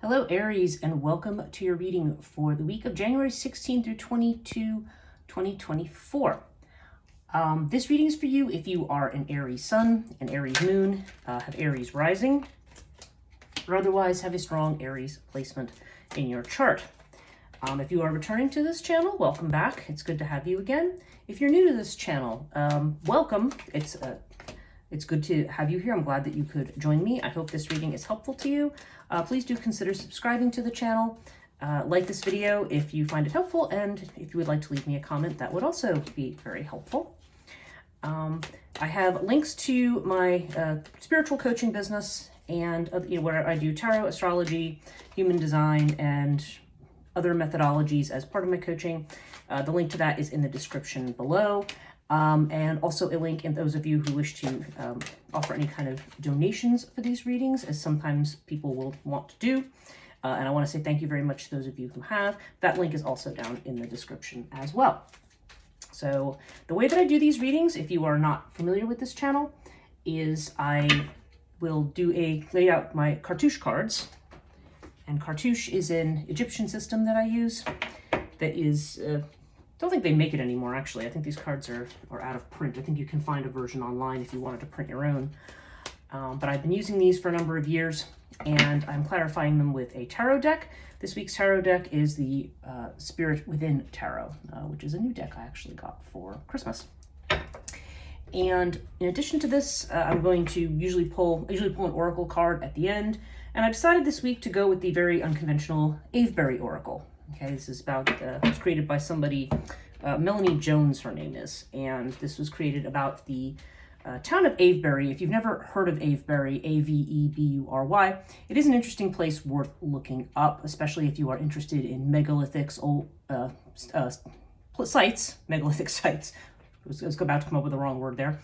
Hello, Aries, and welcome to your reading for the week of January 16 through 22, 2024. This reading is for you if you are an Aries sun, an Aries moon, have Aries rising, or otherwise have a strong Aries placement in your chart. If you are returning to this channel, welcome back. It's good to have you again. If you're new to this channel, welcome. It's good to have you here. I'm glad that you could join me. I hope this reading is helpful to you. Please do consider subscribing to the channel. Like this video if you find it helpful, and if you would like to leave me a comment, that would also be very helpful. I have links to my spiritual coaching business and where I do tarot, astrology, human design, and other methodologies as part of my coaching. The link to that is in the description below. And also a link in those of you who wish to offer any kind of donations for these readings, as sometimes people will want to do. And I want to say thank you very much to those of you who have. That link is also down in the description as well. So the way that I do these readings, if you are not familiar with this channel, is I will lay out my cartouche cards. And cartouche is an Egyptian system that I use that is... don't think they make it anymore, actually. I think these cards are out of print. I think you can find a version online if you wanted to print your own. But I've been using these for a number of years, and I'm clarifying them with a tarot deck. This week's tarot deck is the Spirit Within Tarot, which is a new deck I actually got for Christmas. And in addition to this, I'm going to usually pull an oracle card at the end. And I decided this week to go with the very unconventional Avebury Oracle. Okay, this is about, it was created by somebody, Melanie Jones, her name is, and this was created about the town of Avebury. If you've never heard of Avebury, Avebury, it is an interesting place worth looking up, especially if you are interested in megalithics, megalithic sites. I was about to come up with the wrong word there.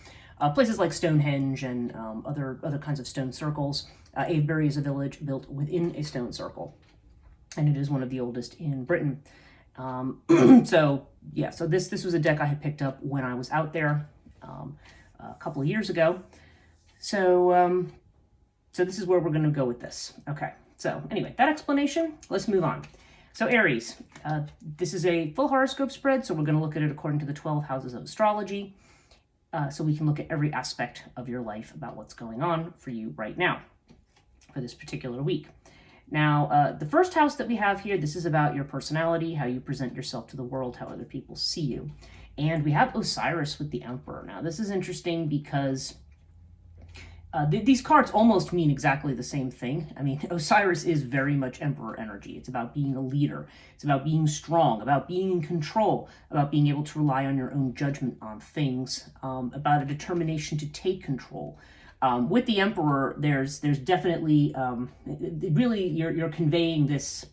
Places like Stonehenge and other kinds of stone circles. Avebury is a village built within a stone circle, and it is one of the oldest in Britain. So this was a deck I had picked up when I was out there a couple of years ago. So this is where we're going to go with this. Okay, so anyway, that explanation, let's move on. So Aries, this is a full horoscope spread, so we're going to look at it according to the 12 houses of astrology, so we can look at every aspect of your life about what's going on for you right now for this particular week. Now, the first house that we have here, this is about your personality, how you present yourself to the world, how other people see you. And we have Osiris with the Emperor. Now, this is interesting because these cards almost mean exactly the same thing. I mean, Osiris is very much Emperor energy. It's about being a leader. It's about being strong, about being in control, about being able to rely on your own judgment on things, about a determination to take control. With the Emperor, there's definitely, really, you're conveying this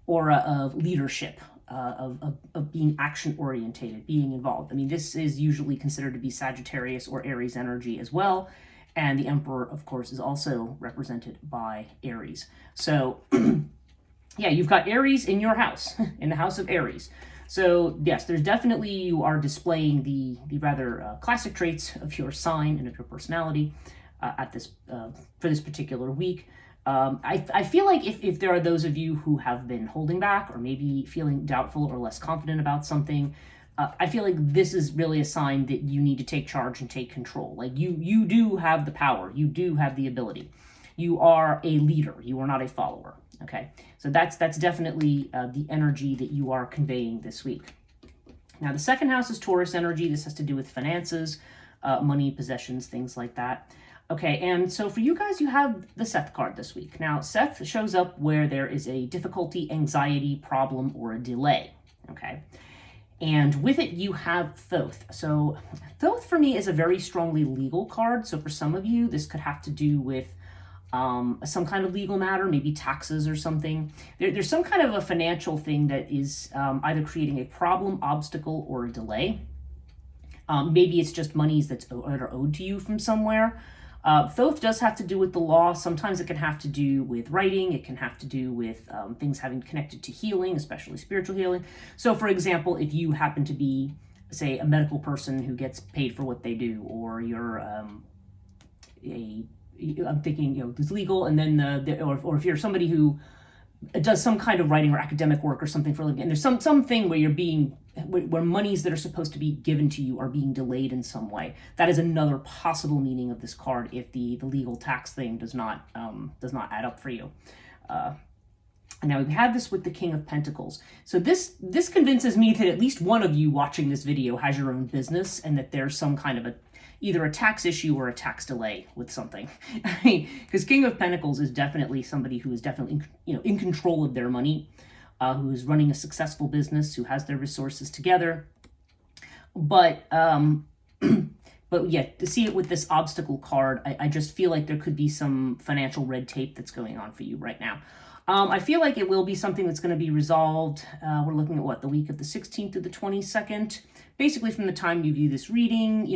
aura of leadership, of being action-orientated, being involved. I mean, this is usually considered to be Sagittarius or Aries energy as well, and the Emperor, of course, is also represented by Aries. So, yeah, you've got Aries in your house, in the house of Aries. So yes, there's definitely, you are displaying the rather classic traits of your sign and of your personality for this particular week. I feel like if there are those of you who have been holding back or maybe feeling doubtful or less confident about something, I feel like this is really a sign that you need to take charge and take control. Like you do have the power, you do have the ability. You are a leader, you are not a follower. Okay, so that's definitely the energy that you are conveying this week. Now, the second house is Taurus energy. This has to do with finances, money, possessions, things like that. Okay, and so for you guys, you have the Seth card this week. Now, Seth shows up where there is a difficulty, anxiety, problem, or a delay. Okay, and with it, you have Thoth. So Thoth for me is a very strongly legal card. So for some of you, this could have to do with some kind of legal matter, maybe taxes or something. There's some kind of a financial thing that is either creating a problem, obstacle, or a delay. Maybe it's just monies that are owed to you from somewhere. Thoth does have to do with the law. Sometimes it can have to do with writing. It can have to do with things having connected to healing, especially spiritual healing. So for example, if you happen to be, say, a medical person who gets paid for what they do, or you're I'm thinking, it's legal, and then or if you're somebody who does some kind of writing or academic work or something for a living, and there's something where where monies that are supposed to be given to you are being delayed in some way. That is another possible meaning of this card if the legal tax thing does not add up for you. And now we have this with the King of Pentacles. So this convinces me that at least one of you watching this video has your own business, and that there's some kind of either a tax issue or a tax delay with something. I mean, because King of Pentacles is definitely somebody who is definitely in control of their money, who is running a successful business, who has their resources together. But but yeah, to see it with this obstacle card, I just feel like there could be some financial red tape that's going on for you right now. I feel like it will be something that's going to be resolved. We're looking at the week of the 16th to the 22nd. Basically from the time you view this reading,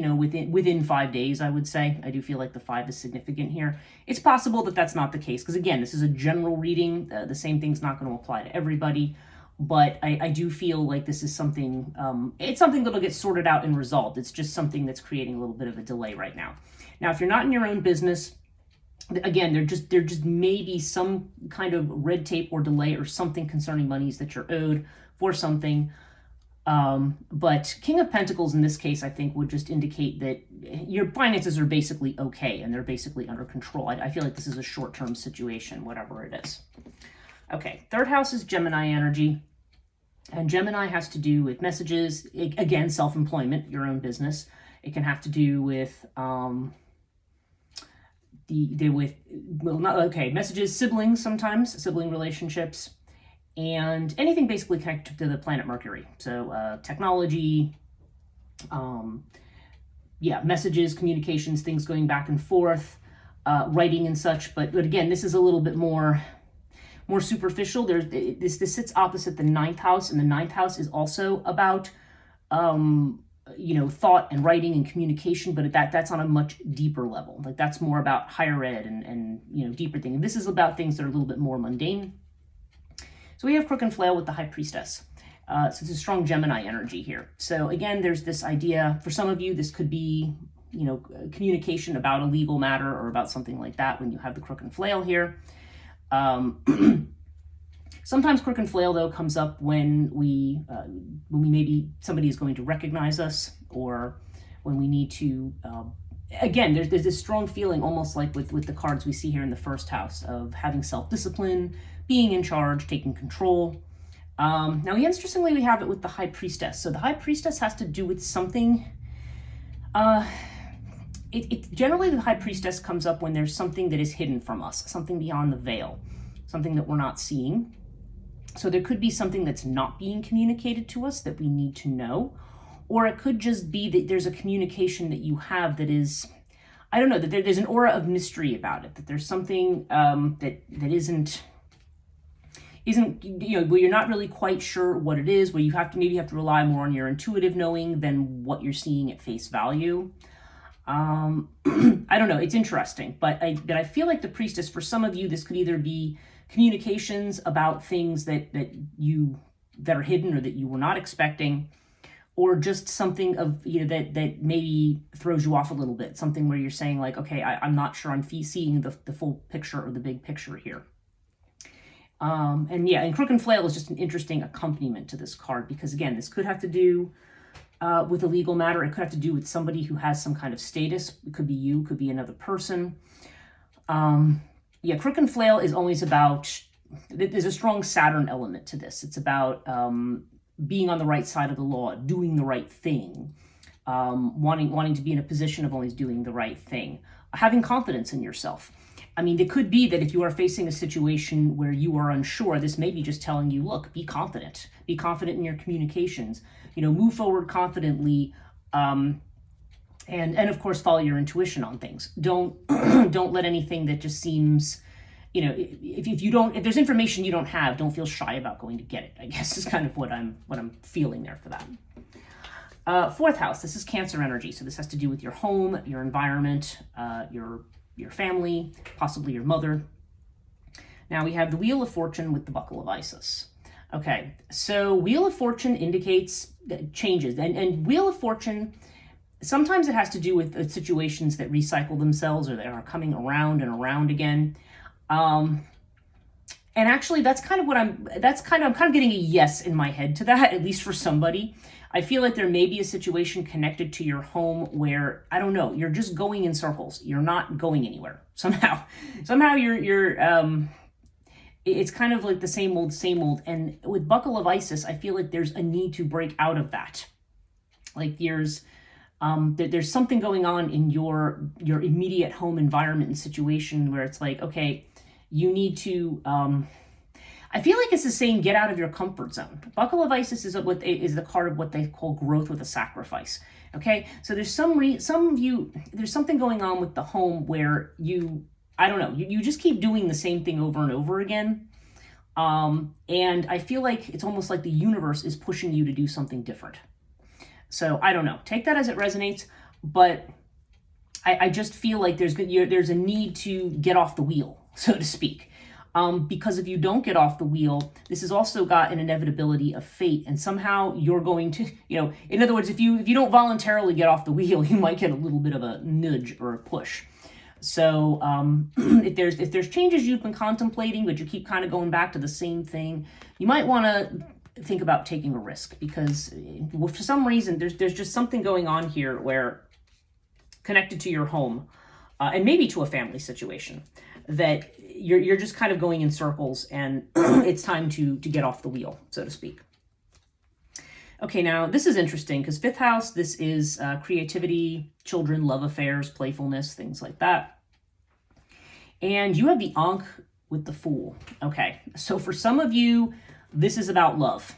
within 5 days, I would say. I do feel like the 5 is significant here. It's possible that that's not the case, because again, this is a general reading. The same thing's not going to apply to everybody. But I do feel like this is something, it's something that'll get sorted out and resolved. It's just something that's creating a little bit of a delay right now. Now, if you're not in your own business, again, there just may be some kind of red tape or delay or something concerning monies that you're owed for something. But King of Pentacles in this case, I think, would just indicate that your finances are basically okay and they're basically under control. I feel like this is a short-term situation, whatever it is. Okay, third house is Gemini energy. And Gemini has to do with messages, again, self-employment, your own business. It can have to do with messages, siblings sometimes, sibling relationships, and anything basically connected to the planet Mercury. So technology, messages, communications, things going back and forth, writing and such. But again, this is a little bit more superficial. This sits opposite the 9th house, and the 9th house is also about thought and writing and communication, but that's on a much deeper level. Like that's more about higher ed and deeper things. This is about things that are a little bit more mundane. So we have Crook and Flail with the High Priestess. So it's a strong Gemini energy here. So again, there's this idea, for some of you, this could be, communication about a legal matter or about something like that when you have the Crook and Flail here. Sometimes Crook and Flail, though, comes up when we maybe somebody is going to recognize us, or when we need to, again, there's this strong feeling, almost like with the cards we see here in the first house, of having self-discipline, being in charge, taking control. Now, interestingly, we have it with the High Priestess. So the High Priestess has to do with something, generally the High Priestess comes up when there's something that is hidden from us, something beyond the veil, something that we're not seeing. So there could be something that's not being communicated to us that we need to know, or it could just be that there's a communication that you have that is, I don't know, that there's an aura of mystery about it, that there's something that isn't, where you're not really quite sure what it is, where you maybe have to rely more on your intuitive knowing than what you're seeing at face value. I don't know, it's interesting, but I feel like the Priestess, for some of you, this could either be communications about things that are hidden or that you were not expecting, or just something of that maybe throws you off a little bit, something where you're saying like, okay, I'm not sure I'm seeing the full picture or the big picture here. And Crook and Flail is just an interesting accompaniment to this card, because again, this could have to do with a legal matter. It could have to do with somebody who has some kind of status. It could be you, could be another person. Crook and Flail is always about, there's a strong Saturn element to this. It's about being on the right side of the law, doing the right thing, wanting to be in a position of always doing the right thing, having confidence in yourself. I mean, it could be that if you are facing a situation where you are unsure, this may be just telling you, look, be confident in your communications, move forward confidently, and of course, follow your intuition on things. Don't let anything that just seems, if there's information you don't have, don't feel shy about going to get it, I guess is kind of what I'm feeling there for that. Fourth house, this is Cancer energy. So this has to do with your home, your environment, your family, possibly your mother. Now we have the Wheel of Fortune with the Buckle of Isis. Okay, so Wheel of Fortune indicates changes, and Wheel of Fortune, sometimes it has to do with situations that recycle themselves or that are coming around and around again. And actually, that's kind of what I'm kind of getting a yes in my head to that, at least for somebody. I feel like there may be a situation connected to your home where, I don't know, you're just going in circles. You're not going anywhere somehow. Somehow it's kind of like the same old, same old. And with Buckle of Isis, I feel like there's a need to break out of that. Like there's something going on in your immediate home environment and situation where it's like, okay, you need to, I feel like it's the saying, get out of your comfort zone. Buckle of Isis is the card of what they call growth with a sacrifice. Okay, so there's there's something going on with the home where I don't know, you just keep doing the same thing over and over again. And I feel like it's almost like the universe is pushing you to do something different. So I don't know, take that as it resonates, but I just feel like there's a need to get off the wheel, so to speak. Because if you don't get off the wheel, this has also got an inevitability of fate, and somehow you're going to, in other words, if you don't voluntarily get off the wheel, you might get a little bit of a nudge or a push. So if there's changes you've been contemplating, but you keep kind of going back to the same thing, you might want to think about taking a risk, because for some reason there's just something going on here where connected to your home and maybe to a family situation that you're just kind of going in circles, and it's time to get off the wheel, so to speak. Okay, now this is interesting because fifth house, this is creativity, children, love affairs, playfulness, things like that. And you have the Ankh with the Fool. Okay, so for some of you, this is about love.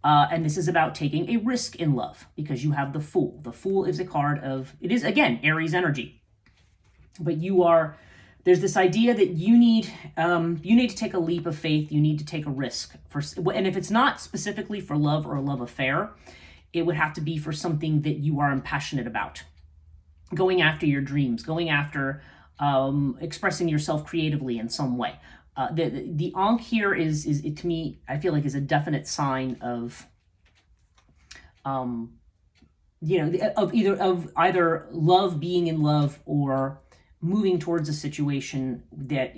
And this is about taking a risk in love, because you have the Fool. The Fool is a card of, it is, again, Aries energy. But there's this idea that you need to take a leap of faith. You need to take a risk. And if it's not specifically for love or a love affair, it would have to be for something that you are passionate about. Going after your dreams, going after expressing yourself creatively in some way. The Ankh here is to me, I feel like, is a definite sign of either love, being in love, or moving towards a situation that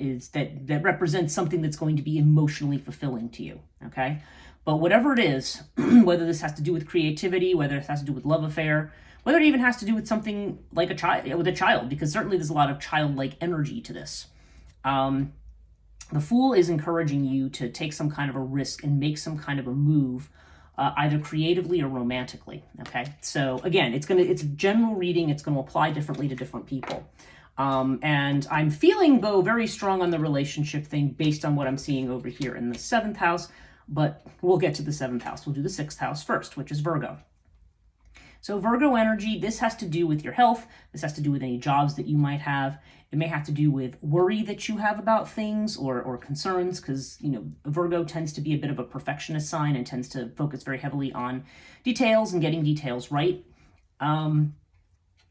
represents something that's going to be emotionally fulfilling to you. Okay, but whatever it is, whether this has to do with creativity, whether it has to do with love affair, whether it even has to do with something like a child, because certainly there's a lot of childlike energy to this. The Fool is encouraging you to take some kind of a risk and make some kind of a move, either creatively or romantically. Okay, so again, it's a general reading. It's going to apply differently to different people. And I'm feeling, though, very strong on the relationship thing based on what I'm seeing over here in the 7th house, but we'll get to the 7th house. We'll do the 6th house first, which is Virgo. So Virgo energy, this has to do with your health. This has to do with any jobs that you might have. It may have to do with worry that you have about things or concerns, because, Virgo tends to be a bit of a perfectionist sign and tends to focus very heavily on details and getting details right.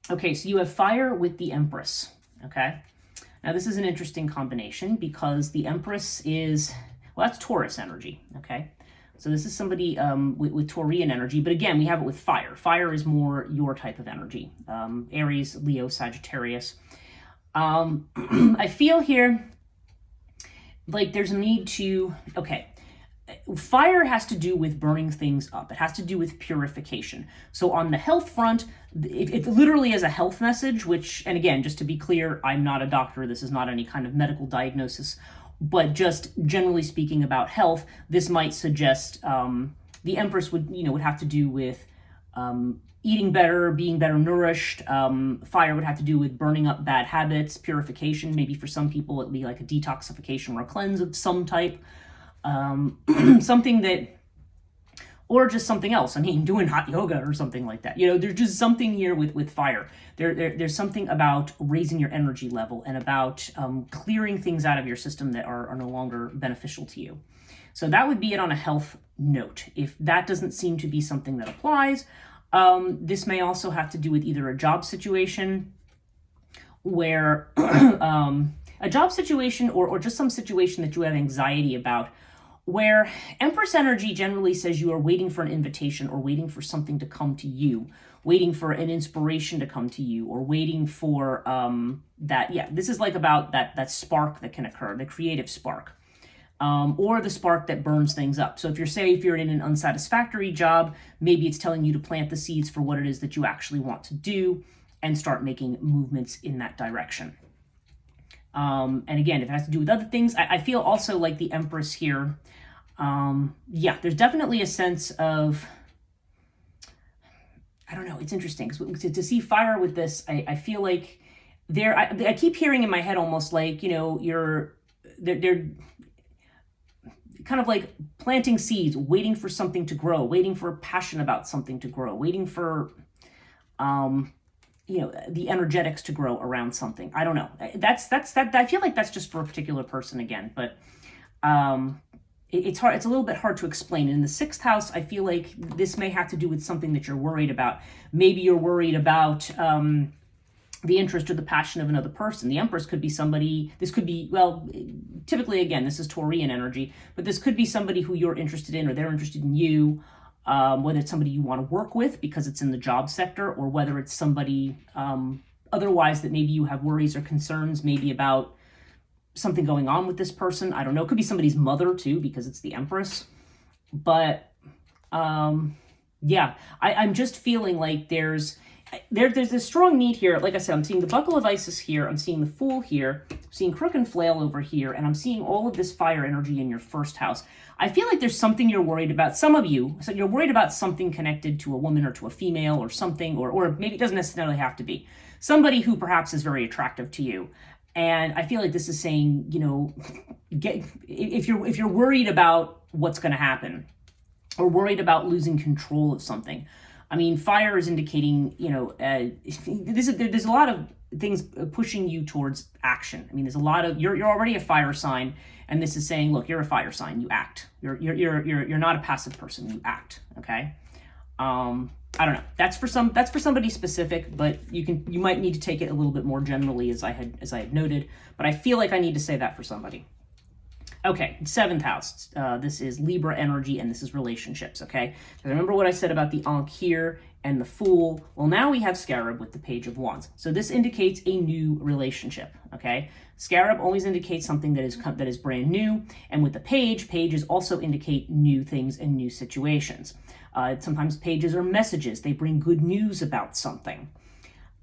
Okay, so you have fire with the Empress, okay? Now, this is an interesting combination because the Empress that's Taurus energy, okay? So this is somebody with Taurian energy, but again, we have it with fire. Fire is more your type of energy. Aries, Leo, Sagittarius. I feel here like there's a need to, fire has to do with burning things up. It has to do with purification. So on the health front, it literally is a health message, which, and again, just to be clear, I'm not a doctor. This is not any kind of medical diagnosis. But just generally speaking about health, this might suggest the Empress would have to do with eating better, being better nourished. Fire would have to do with burning up bad habits, purification. Maybe for some people it'd be like a detoxification or a cleanse of some type. Something that, or just something else. Doing hot yoga or something like that. There's just something here with fire. There's something about raising your energy level and about clearing things out of your system that are no longer beneficial to you. So that would be it on a health note. If that doesn't seem to be something that applies, this may also have to do with either a job situation where a job situation or just some situation that you have anxiety about, where Empress energy generally says you are waiting for an invitation or waiting for something to come to you, waiting for an inspiration to come to you, or waiting for this is like about that spark that can occur, the creative spark. or the spark that burns things up. So if you're in an unsatisfactory job, maybe it's telling you to plant the seeds for what it is that you actually want to do and start making movements in that direction. And again, if it has to do with other things, I feel also like the Empress here. Yeah, there's definitely a sense of, I don't know, it's interesting. To see fire with this, I feel like I keep hearing in my head almost like, they're kind of like planting seeds, waiting for something to grow, waiting for passion about something to grow, waiting for, the energetics to grow around something. I don't know. That's I feel like that's just for a particular person again, but it's hard. It's a little bit hard to explain. In the 6th house, I feel like this may have to do with something that you're worried about. Maybe you're worried about the interest or the passion of another person. The Empress could be somebody, this could be, well, typically, again, this is Taurian energy, but this could be somebody who you're interested in or they're interested in you, whether it's somebody you want to work with because it's in the job sector, or whether it's somebody otherwise that maybe you have worries or concerns maybe about something going on with this person. I don't know. It could be somebody's mother too because it's the Empress. But yeah, I'm just feeling like there's a strong need here. Like I said, I'm seeing the Buckle of Isis here. I'm seeing the Fool here. I'm seeing Crook and Flail over here. And I'm seeing all of this fire energy in your 1st house. I feel like there's something you're worried about. Some of you, so you're worried about something connected to a woman or to a female or something, or maybe it doesn't necessarily have to be. Somebody who perhaps is very attractive to you. And I feel like this is saying, if you're worried about what's going to happen or worried about losing control of something. I mean, fire is indicating, there's a lot of things pushing you towards action. I mean, there's a lot of, you're already a fire sign, and this is saying, look, you're a fire sign, you act. You're not a passive person, you act, okay? I don't know. That's for somebody specific, but you might need to take it a little bit more generally as I had noted, but I feel like I need to say that for somebody. Okay, 7th house. This is Libra energy, and this is relationships, okay? So remember what I said about the Ankh here and the Fool? Well, now we have Scarab with the Page of Wands. So this indicates a new relationship, okay? Scarab always indicates something that is brand new, and with the pages also indicate new things and new situations. Sometimes pages are messages. They bring good news about something.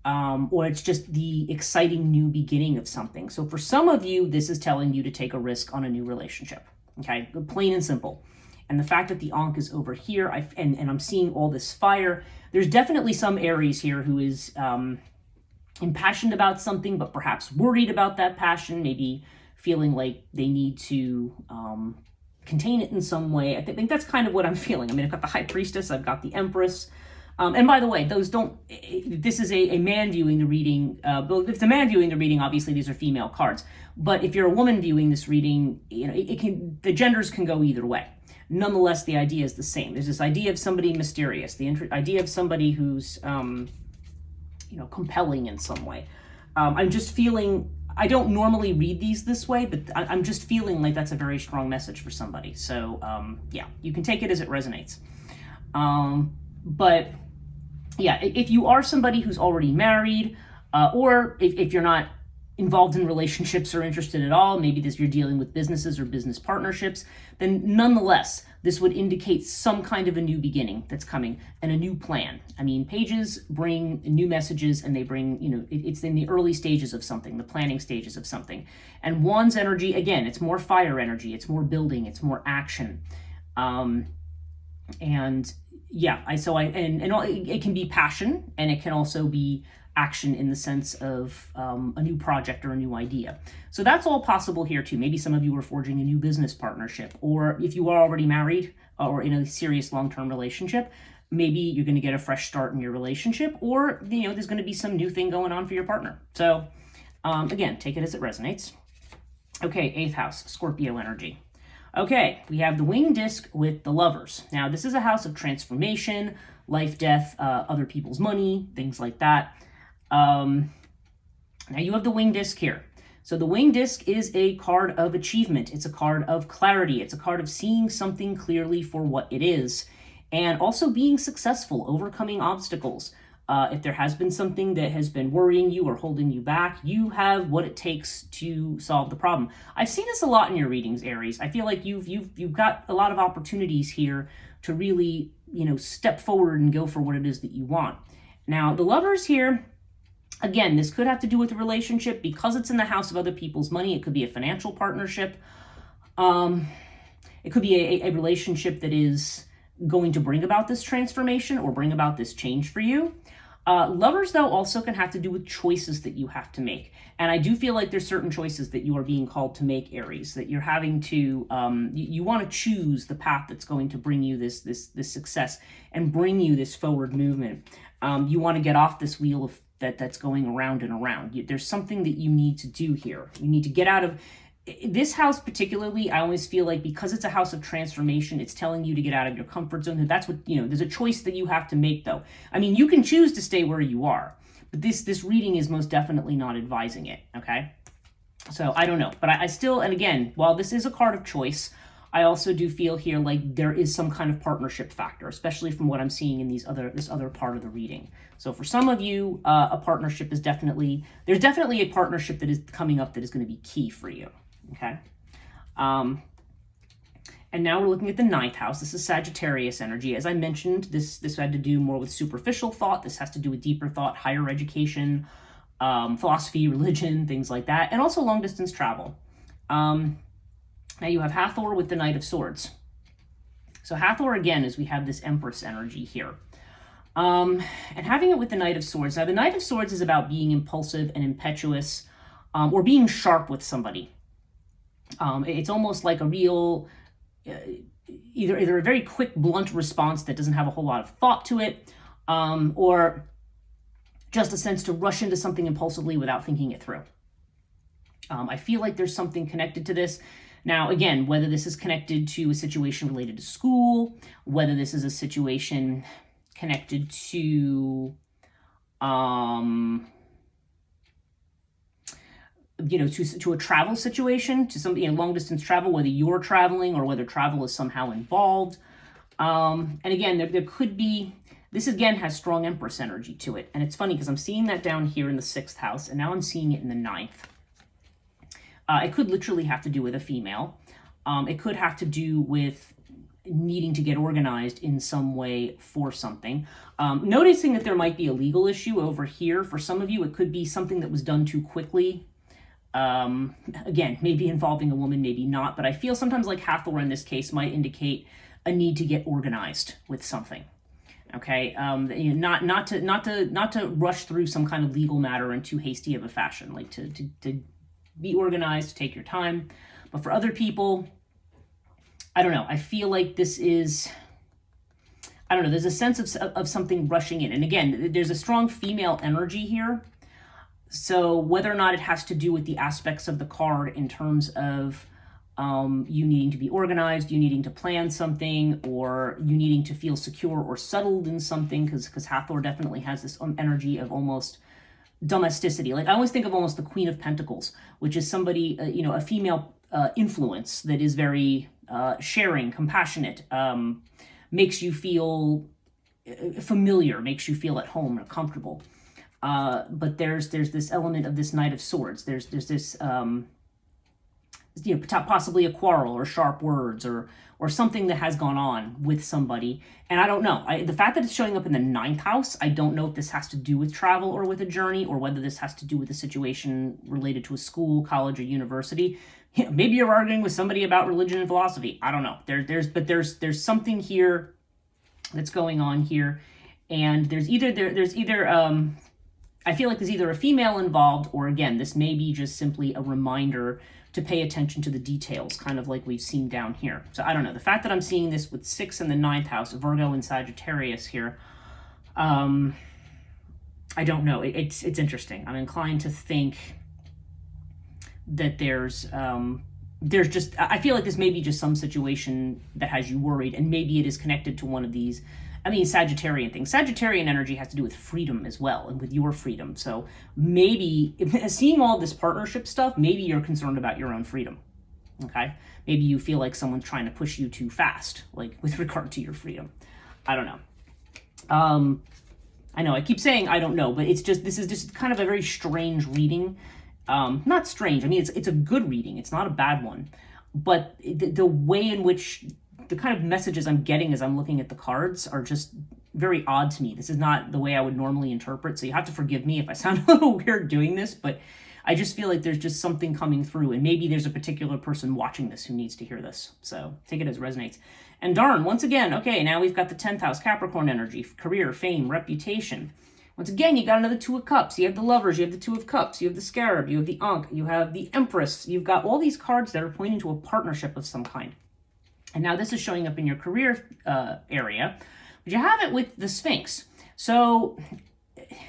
Or it's just the exciting new beginning of something. So for some of you, this is telling you to take a risk on a new relationship, okay? Plain and simple. And the fact that the Ankh is over here, and I'm seeing all this fire, there's definitely some Aries here who is impassioned about something, but perhaps worried about that passion, maybe feeling like they need to contain it in some way. I think that's kind of what I'm feeling. I mean, I've got the High Priestess, I've got the Empress. And by the way, this is a man viewing the reading. If it's a man viewing the reading, obviously these are female cards. But if you're a woman viewing this reading, the genders can go either way. Nonetheless, the idea is the same. There's this idea of somebody mysterious, the idea of somebody who's, compelling in some way. I'm just feeling, I don't normally read these this way, but I'm just feeling like that's a very strong message for somebody. So, yeah, you can take it as it resonates. But yeah, if you are somebody who's already married, or if you're not involved in relationships or interested at all, maybe you're dealing with businesses or business partnerships, then nonetheless, this would indicate some kind of a new beginning that's coming and a new plan. I mean, pages bring new messages, and they bring, it's in the early stages of something, the planning stages of something. And Wands energy, again, it's more fire energy, it's more building, it's more action. And yeah, it can be passion, and it can also be action in the sense of a new project or a new idea. So that's all possible here too. Maybe some of you are forging a new business partnership, or if you are already married or in a serious long-term relationship, maybe you're going to get a fresh start in your relationship, or there's going to be some new thing going on for your partner. So again, take it as it resonates. Okay, 8th house, Scorpio energy. Okay, we have the winged disc with the Lovers. Now, this is a house of transformation, life, death, other people's money, things like that. Now, you have the winged disc here. So the winged disc is a card of achievement. It's a card of clarity. It's a card of seeing something clearly for what it is, and also being successful, overcoming obstacles. If there has been something that has been worrying you or holding you back, you have what it takes to solve the problem. I've seen this a lot in your readings, Aries. I feel like you've got a lot of opportunities here to really, step forward and go for what it is that you want. Now, the Lovers here, again, this could have to do with a relationship because it's in the house of other people's money. It could be a financial partnership. It could be a relationship that is going to bring about this transformation or bring about this change for you. Lovers, though, also can have to do with choices that you have to make. And I do feel like there's certain choices that you are being called to make, Aries, that you're having to, you want to choose the path that's going to bring you this success and bring you this forward movement. You want to get off this wheel of that's going around and around. There's something that you need to do here. You need to get out of this house particularly. I always feel like because it's a house of transformation, it's telling you to get out of your comfort zone. That's what, there's a choice that you have to make, though. I mean, you can choose to stay where you are, but this reading is most definitely not advising it, okay? So I don't know, but I still, and again, while this is a card of choice, I also do feel here like there is some kind of partnership factor, especially from what I'm seeing in this other part of the reading. So for some of you, a partnership is there's definitely a partnership that is coming up that is going to be key for you. Okay. And now we're looking at the 9th house. This is Sagittarius energy. As I mentioned, this had to do more with superficial thought. This has to do with deeper thought, higher education, philosophy, religion, things like that, and also long distance travel. Now you have Hathor with the Knight of Swords. So Hathor, again, is we have this Empress energy here. And having it with the Knight of Swords. Now the Knight of Swords is about being impulsive and impetuous, or being sharp with somebody. It's almost like a real, either a very quick, blunt response that doesn't have a whole lot of thought to it, or just a sense to rush into something impulsively without thinking it through. I feel like there's something connected to this. Now, again, whether this is connected to a situation related to school, whether this is a situation connected to, to a travel situation, to something, long distance travel, whether you're traveling or whether travel is somehow involved. And again, there could be, this again has strong Empress energy to it. And it's funny because I'm seeing that down here in the 6th house, and now I'm seeing it in the 9th. It could literally have to do with a female. It could have to do with needing to get organized in some way for something. Noticing that there might be a legal issue over here. For some of you, it could be something that was done too quickly. Again, maybe involving a woman, maybe not, but I feel sometimes like Hathor in this case might indicate a need to get organized with something. Okay, not to rush through some kind of legal matter in too hasty of a fashion, like to be organized, to take your time. But for other people, I don't know. I feel like this is, I don't know. There's a sense of something rushing in, and again, there's a strong female energy here. So whether or not it has to do with the aspects of the card in terms of you needing to be organized, you needing to plan something, or you needing to feel secure or settled in something, because Hathor definitely has this energy of almost domesticity. Like I always think of almost the Queen of Pentacles, which is somebody, a female influence that is very sharing, compassionate, makes you feel familiar, makes you feel at home or comfortable. But there's this element of this Knight of Swords. There's this possibly a quarrel or sharp words or something that has gone on with somebody. And I don't know. The fact that it's showing up in the 9th house, I don't know if this has to do with travel or with a journey, or whether this has to do with a situation related to a school, college, or university. Maybe you're arguing with somebody about religion and philosophy. I don't know. There's something here that's going on here, and there's either I feel like there's either a female involved, or again, this may be just simply a reminder to pay attention to the details, kind of like we've seen down here. So I don't know. The fact that I'm seeing this with 6 in the 9th house, Virgo and Sagittarius here, I don't know. It's interesting. I'm inclined to think that there's just, I feel like this may be just some situation that has you worried, and maybe it is connected to one of these, Sagittarian things. Sagittarian energy has to do with freedom as well, and with your freedom. So maybe, seeing all this partnership stuff, maybe you're concerned about your own freedom, okay? Maybe you feel like someone's trying to push you too fast, like with regard to your freedom. I don't know. I know I keep saying I don't know, but it's just, this is just kind of a very strange reading. Not strange. I mean, it's a good reading. It's not a bad one, but the way in which the kind of messages I'm getting as I'm looking at the cards are just very odd to me. This is not the way I would normally interpret, so you have to forgive me if I sound a little weird doing this, but I just feel like there's just something coming through, and maybe there's a particular person watching this who needs to hear this. So take it as resonates. And darn, once again, okay, now we've got the 10th house, Capricorn energy, career, fame, reputation. Once again, you got another Two of Cups. You have the Lovers, you have the Two of Cups, you have the Scarab, you have the Ankh, you have the Empress. You've got all these cards that are pointing to a partnership of some kind. And now this is showing up in your career area. But you have it with the Sphinx. So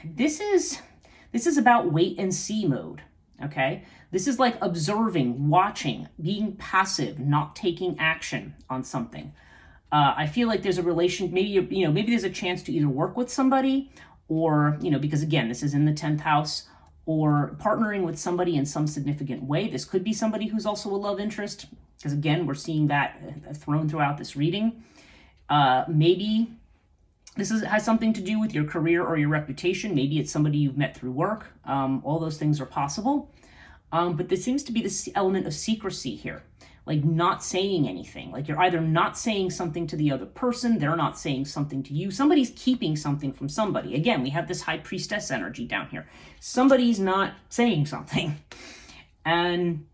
this is about wait and see mode, okay? This is like observing, watching, being passive, not taking action on something. I feel like there's a relation, maybe, maybe there's a chance to either work with somebody or, because again, this is in the 10th house, or partnering with somebody in some significant way. This could be somebody who's also a love interest, because again, we're seeing that thrown throughout this reading. Maybe this has something to do with your career or your reputation. Maybe it's somebody you've met through work. All those things are possible. But there seems to be this element of secrecy here, like not saying anything. Like you're either not saying something to the other person, they're not saying something to you. Somebody's keeping something from somebody. Again, we have this High Priestess energy down here. Somebody's not saying something. And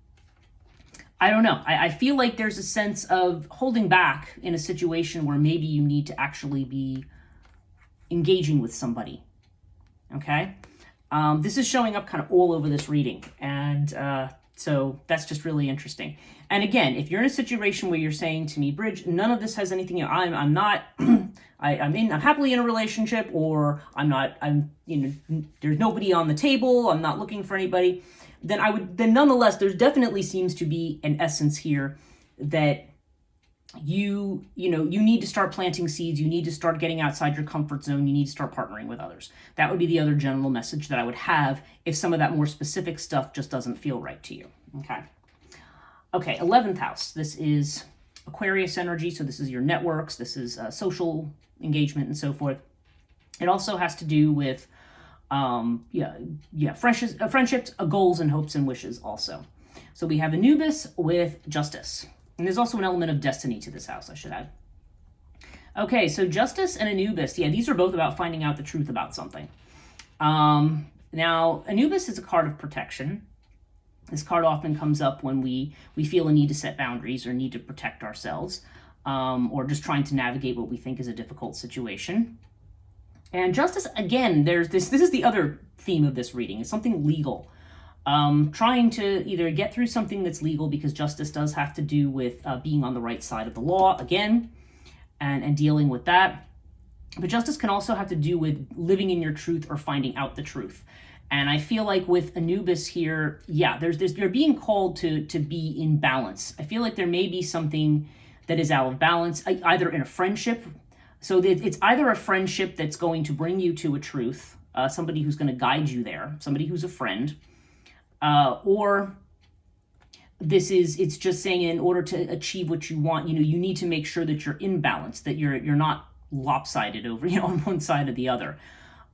I don't know. I feel like there's a sense of holding back in a situation where maybe you need to actually be engaging with somebody. Okay? This is showing up kind of all over this reading. And so that's just really interesting. And again, if you're in a situation where you're saying to me, Bridge, none of this has anything, I'm not, I'm happily in a relationship, or there's nobody on the table, I'm not looking for anybody, then nonetheless, there definitely seems to be an essence here that you need to start planting seeds. You need to start getting outside your comfort zone. You need to start partnering with others. That would be the other general message that I would have if some of that more specific stuff just doesn't feel right to you. Okay, 11th house. This is Aquarius energy. So this is your networks. This is social engagement and so forth. It also has to do with friendships, goals and hopes and wishes also. So we have Anubis with Justice. And there's also an element of destiny to this house, I should add. Okay, so Justice and Anubis. These are both about finding out the truth about something. Now, Anubis is a card of protection. This card often comes up when we feel a need to set boundaries or need to protect ourselves, or just trying to navigate what we think is a difficult situation. And Justice, again, this is the other theme of this reading. It's something legal. Trying to either get through something that's legal, because justice does have to do with being on the right side of the law, again, and dealing with that. But justice can also have to do with living in your truth or finding out the truth. And I feel like with Anubis here, you're being called to be in balance. I feel like there may be something that is out of balance, either in a friendship. So it's either a friendship that's going to bring you to a truth, somebody who's going to guide you there, somebody who's a friend, or it's just saying in order to achieve what you want, you need to make sure that you're in balance, that you're not lopsided over, on one side or the other.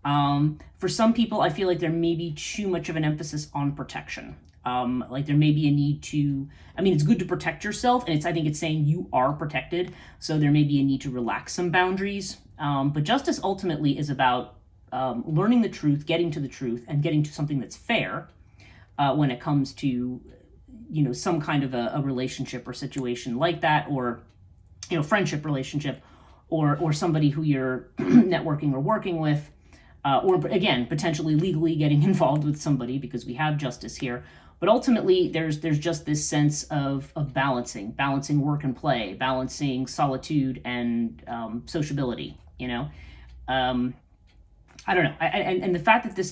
For some people, I feel like there may be too much of an emphasis on protection. Like there may be a need to, it's good to protect yourself, and I think it's saying you are protected. So there may be a need to relax some boundaries. But justice ultimately is about learning the truth, getting to the truth, and getting to something that's fair when it comes to, some kind of a relationship or situation like that, or, friendship relationship, or somebody who you're networking or working with. Or again, potentially legally getting involved with somebody, because we have justice here. But ultimately, there's just this sense of balancing work and play, balancing solitude and sociability. I don't know. And the fact that this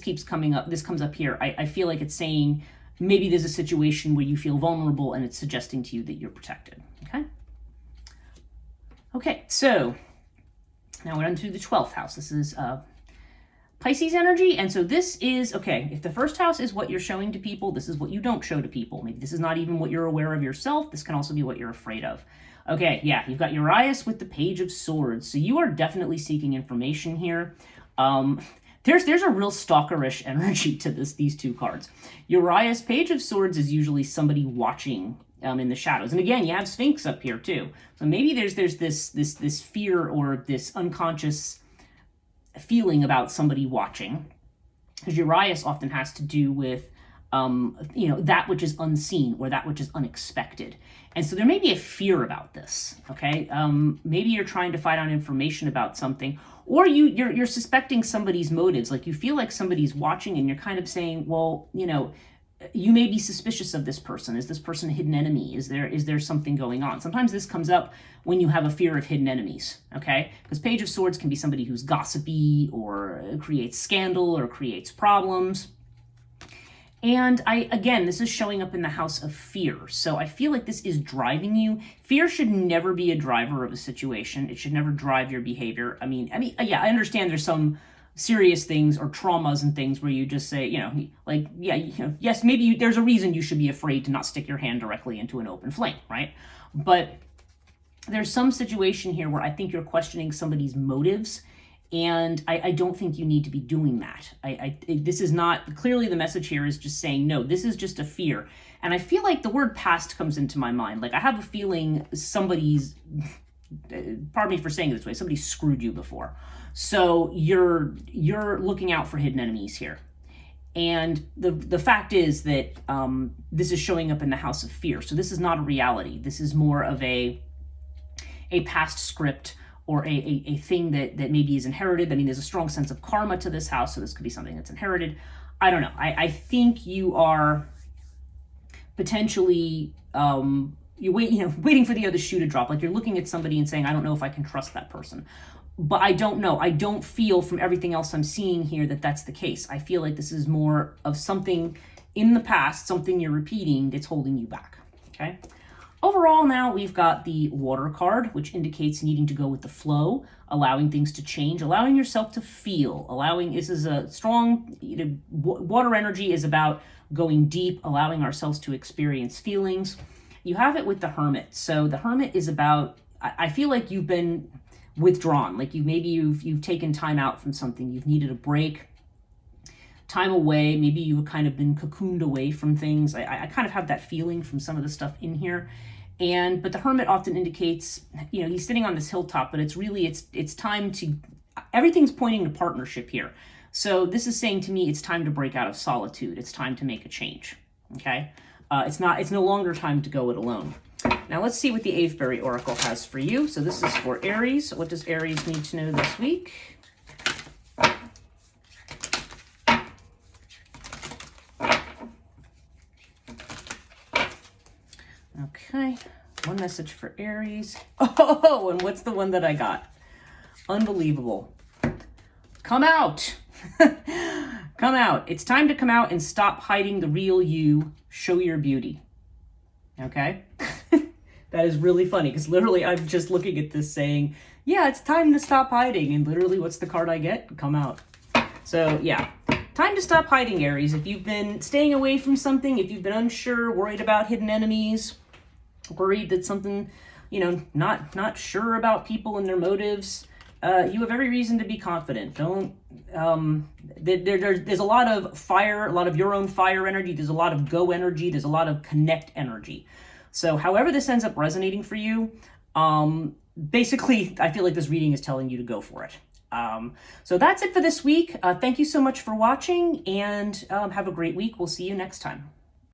comes up here, I feel like it's saying maybe there's a situation where you feel vulnerable, and it's suggesting to you that you're protected. Okay. So now we're on to the 12th house. This is Pisces energy. And so this is, if the first house is what you're showing to people, this is what you don't show to people. Maybe this is not even what you're aware of yourself. This can also be what you're afraid of. You've got Urias with the Page of Swords. So you are definitely seeking information here. There's a real stalkerish energy to these two cards. Urias, Page of Swords, is usually somebody watching in the shadows. And again, you have Sphinx up here too. So maybe there's this fear or this unconscious feeling about somebody watching. Because Urias often has to do with that which is unseen or that which is unexpected. And so there may be a fear about this, okay? Maybe you're trying to find out information about something, or you're suspecting somebody's motives. Like you feel like somebody's watching and you're kind of saying, well, you may be suspicious of this person. Is this person a hidden enemy? Is there something going on? Sometimes this comes up when you have a fear of hidden enemies, okay? Because Page of Swords can be somebody who's gossipy or creates scandal or creates problems. And again, this is showing up in the house of fear. So I feel like this is driving you. Fear should never be a driver of a situation. It should never drive your behavior. I mean, yeah, I understand there's some serious things or traumas and things where you just say, yes, maybe there's a reason you should be afraid to not stick your hand directly into an open flame, right? But there's some situation here where I think you're questioning somebody's motives. And I don't think you need to be doing that. This is not, clearly the message here is just saying, no, this is just a fear. And I feel like the word past comes into my mind. Like I have a feeling somebody's, pardon me for saying it this way, somebody screwed you before. So you're looking out for hidden enemies here. And the fact is that this is showing up in the house of fear. So this is not a reality. This is more of a past script, or a thing that maybe is inherited. I mean, there's a strong sense of karma to this house, so this could be something that's inherited. I don't know. I think you are potentially waiting for the other shoe to drop. Like you're looking at somebody and saying, I don't know if I can trust that person. But I don't know. I don't feel from everything else I'm seeing here that that's the case. I feel like this is more of something in the past, something you're repeating that's holding you back, okay? Overall, now we've got the water card, which indicates needing to go with the flow, allowing things to change, allowing yourself to feel, this is a strong, water energy is about going deep, allowing ourselves to experience feelings. You have it with the Hermit. So the Hermit is about, I feel like you've been withdrawn, like you've taken time out from something, you've needed a break, time away, maybe you've kind of been cocooned away from things. I kind of have that feeling from some of the stuff in here. But the Hermit often indicates, he's sitting on this hilltop, but it's really, it's time to, everything's pointing to partnership here. So this is saying to me, it's time to break out of solitude. It's time to make a change, okay? It's no longer time to go it alone. Now let's see what the Avebury Oracle has for you. So this is for Aries. What does Aries need to know this week? Okay, one message for Aries. Oh, and what's the one that I got? Unbelievable. Come out. Come out. It's time to come out and stop hiding the real you. Show your beauty. Okay? That is really funny because literally I'm just looking at this saying, yeah, it's time to stop hiding. And literally what's the card I get? Come out. So yeah, time to stop hiding, Aries. If you've been staying away from something, if you've been unsure, worried about hidden enemies, worried that something, not sure about people and their motives, you have every reason to be confident. Don't, there's a lot of fire, a lot of your own fire energy. There's a lot of go energy. There's a lot of connect energy. So however this ends up resonating for you, basically, I feel like this reading is telling you to go for it. So that's it for this week. Thank you so much for watching, and have a great week. We'll see you next time.